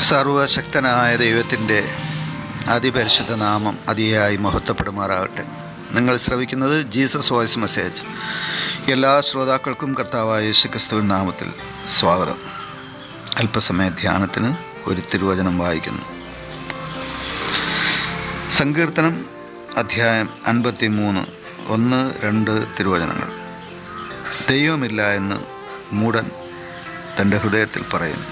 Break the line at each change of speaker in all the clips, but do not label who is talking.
സർവശക്തനായ ദൈവത്തിൻ്റെ അതിപരിശുദ്ധ നാമം അതിയായി മഹത്വപ്പെടുമാറാകട്ടെ. നിങ്ങൾ ശ്രവിക്കുന്നത് ജീസസ് വോയിസ് മെസ്സേജ്. എല്ലാ ശ്രോതാക്കൾക്കും കർത്താവായ യേശുക്രിസ്തുവിൻ നാമത്തിൽ സ്വാഗതം. അല്പസമയ ധ്യാനത്തിന് ഒരു തിരുവചനം വായിക്കുന്നു. സങ്കീർത്തനം അധ്യായം 53 1-2 തിരുവചനങ്ങൾ. ദൈവമില്ല എന്ന് മൂഢൻ തൻ്റെ ഹൃദയത്തിൽ പറയുന്നു.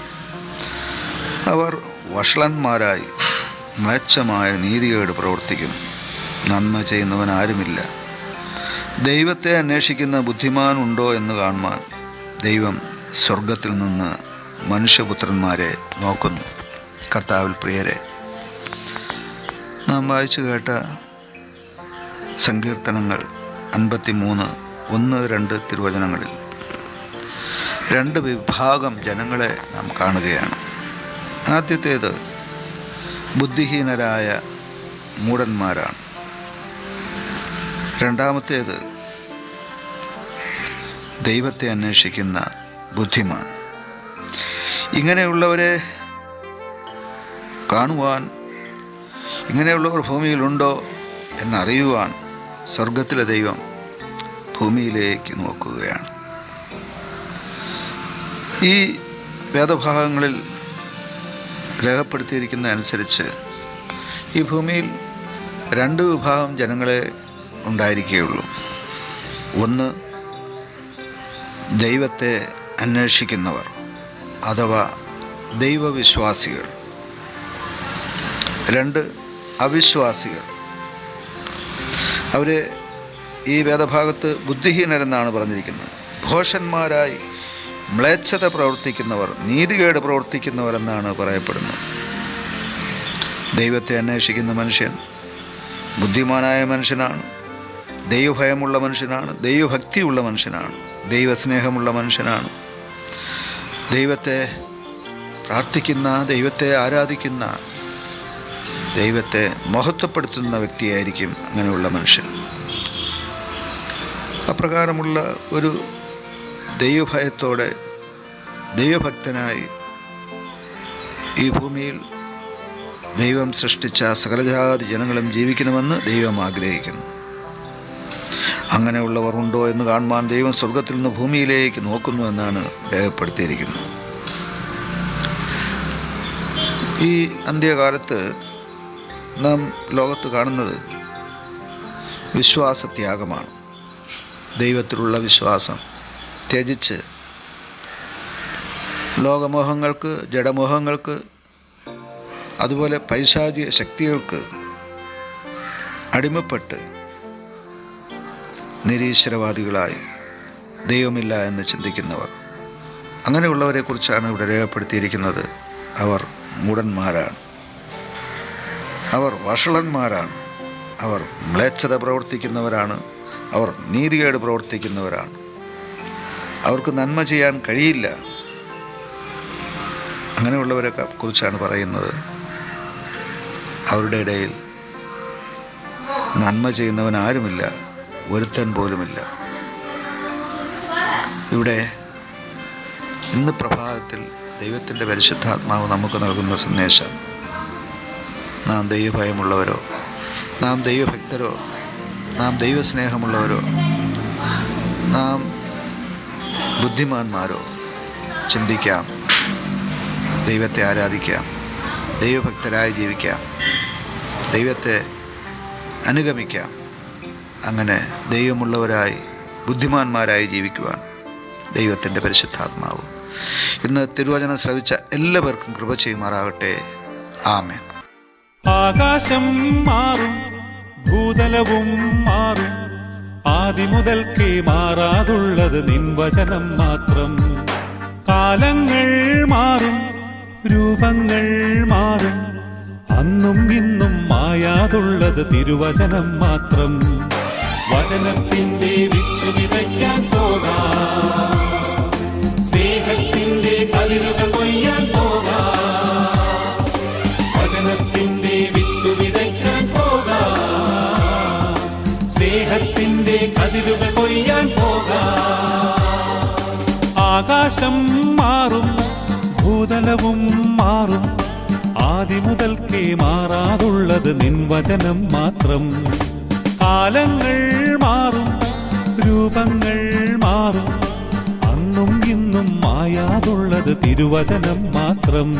അവർ വഷളന്മാരായി മ്ലേച്ഛമായ നീതികേട് പ്രവർത്തിക്കുന്നു. നന്മ ചെയ്യുന്നവൻ ആരുമില്ല. ദൈവത്തെ അന്വേഷിക്കുന്ന ബുദ്ധിമാൻ ഉണ്ടോ എന്ന് കാണുവാൻ ദൈവം സ്വർഗത്തിൽ നിന്ന് മനുഷ്യപുത്രന്മാരെ നോക്കുന്നു. കർത്താവിൽ പ്രിയരെ, നാം വായിച്ചു കേട്ട സങ്കീർത്തനങ്ങൾ 53 1-2 തിരുവചനങ്ങളിൽ 2 വിഭാഗം ജനങ്ങളെ നാം കാണുകയാണ്. ആദ്യത്തേത് ബുദ്ധിഹീനരായ മൂഢന്മാരാണ്. രണ്ടാമത്തേത് ദൈവത്തെ അന്വേഷിക്കുന്ന ബുദ്ധിമാൻ. ഇങ്ങനെയുള്ളവരെ കാണുവാൻ, ഇങ്ങനെയുള്ളവർ ഭൂമിയിലുണ്ടോ എന്നറിയുവാൻ സ്വർഗത്തിലെ ദൈവം ഭൂമിയിലേക്ക് നോക്കുകയാണ്. ഈ വേദഭാഗങ്ങളിൽ രേഖപ്പെടുത്തിയിരിക്കുന്ന അനുസരിച്ച് ഈ ഭൂമിയിൽ 2 വിഭാഗം ജനങ്ങളെ ഉണ്ടായിരിക്കുകയുള്ളൂ. ഒന്ന്, ദൈവത്തെ അന്വേഷിക്കുന്നവർ അഥവാ ദൈവവിശ്വാസികൾ. 2, അവിശ്വാസികൾ. അവരെ ഈ വേദഭാഗത്ത് ബുദ്ധിഹീനരെന്നാണ് പറഞ്ഞിരിക്കുന്നത്. ഭോഷന്മാരായി മ്ലേച്ഛത പ്രവർത്തിക്കുന്നവർ, നീതികേട് പ്രവർത്തിക്കുന്നവർ എന്നാണ് പറയപ്പെടുന്നത്. ദൈവത്തെ അന്വേഷിക്കുന്ന മനുഷ്യൻ ബുദ്ധിമാനായ മനുഷ്യനാണ്, ദൈവഭയമുള്ള മനുഷ്യനാണ്, ദൈവഭക്തിയുള്ള മനുഷ്യനാണ്, ദൈവസ്നേഹമുള്ള മനുഷ്യനാണ്. ദൈവത്തെ പ്രാർത്ഥിക്കുന്ന, ദൈവത്തെ ആരാധിക്കുന്ന, ദൈവത്തെ മഹത്വപ്പെടുത്തുന്ന വ്യക്തിയായിരിക്കും അങ്ങനെയുള്ള മനുഷ്യൻ. അപ്രകാരമുള്ള ഒരു ദൈവഭയത്തോടെ ദൈവഭക്തനായി ഈ ഭൂമിയിൽ ദൈവം സൃഷ്ടിച്ച സകലജാതി ജനങ്ങളും ജീവിക്കണമെന്ന് ദൈവം ആഗ്രഹിക്കുന്നു. അങ്ങനെയുള്ളവർ ഉണ്ടോ എന്ന് കാണുവാൻ ദൈവം സ്വർഗത്തിൽ നിന്ന് ഭൂമിയിലേക്ക് നോക്കുന്നു എന്നാണ് രേഖപ്പെടുത്തിയിരിക്കുന്നത്. ഈ അന്ത്യകാലത്ത് നാം ലോകത്ത് കാണുന്നത് വിശ്വാസത്യാഗമാണ്. ദൈവത്തിലുള്ള വിശ്വാസം ത്യജിച്ച് ലോകമോഹങ്ങൾക്ക്, ജഡമോഹങ്ങൾക്ക്, അതുപോലെ പൈശാചിക ശക്തികൾക്ക് അടിമപ്പെട്ട് നിരീശ്വരവാദികളായി ദൈവമില്ല എന്ന് ചിന്തിക്കുന്നവർ, അങ്ങനെയുള്ളവരെ കുറിച്ചാണ് ഇവിടെ രേഖപ്പെടുത്തിയിരിക്കുന്നത്. അവർ മൂഢന്മാരാണ്, അവർ വഷളന്മാരാണ്, അവർ മ്ലേച്ഛത പ്രവർത്തിക്കുന്നവരാണ്, അവർ നീതികേട് പ്രവർത്തിക്കുന്നവരാണ്. അവർക്ക് നന്മ ചെയ്യാൻ കഴിയില്ല. അങ്ങനെയുള്ളവരെ കുറിച്ചാണ് പറയുന്നത്. അവരുടെ ഇടയിൽ നന്മ ചെയ്യുന്നവൻ ആരുമില്ല, ഒരുത്തൻ പോലുമില്ല. ഇവിടെ ഇന്ന് പ്രഭാതത്തിൽ ദൈവത്തിൻ്റെ പരിശുദ്ധാത്മാവ് നമുക്ക് നൽകുന്ന സന്ദേശം, നാം ദൈവഭയമുള്ളവരോ, നാം ദൈവഭക്തരോ, നാം ദൈവസ്നേഹമുള്ളവരോ, നാം ബുദ്ധിമാന്മാരോ ചിന്തിക്കാം, ദൈവത്തെ ആരാധിക്കാം, ദൈവഭക്തരായി ജീവിക്കാം, ദൈവത്തെ അനുഗമിക്കാം. അങ്ങനെ ദൈവമുള്ളവരായി ബുദ്ധിമാന്മാരായി ജീവിക്കുവാൻ ദൈവത്തിൻ്റെ പരിശുദ്ധാത്മാവ് ഇന്ന് തിരുവചനം ശ്രവിച്ച എല്ലാവർക്കും കൃപ ചെയ്യുമാറാകട്ടെ. ആമേൻ.
ആകാശം മാറും, ഭൂതലവും മാറും, ആദിമുതൽക്കേ മാറാതുള്ളത് നിൻ വചനം മാത്രം. കാലങ്ങൾ മാറും, രൂപങ്ങൾ മാറും, അന്നും ഇന്നും മായാതുള്ളത് തിരുവചനം മാത്രം. വചനത്തിന്റെ വിത്ത് വിതയ്ക്കാൻ പോകാം, സ്നേഹത്തിന്റെ കതിരുകൾ കൊയ്യാൻ പോകാം. വചനത്തിന്റെ വിത്ത് വിതയ്ക്കാൻ പോകാം, സ്നേഹത്തിന്റെ കതിരുകൾ കൊയ്യാൻ പോകാം. ആകാശം മാറും, ഭൂതലവും മാറും, ആദിമുതൽക്കേ മാറാതുള്ളത് നിൻ വചനം മാത്രം. കാലങ്ങൾ മാറും, രൂപങ്ങൾ മാറും, അന്നും ഇന്നും മായാതുള്ളത് തിരുവചനം മാത്രം.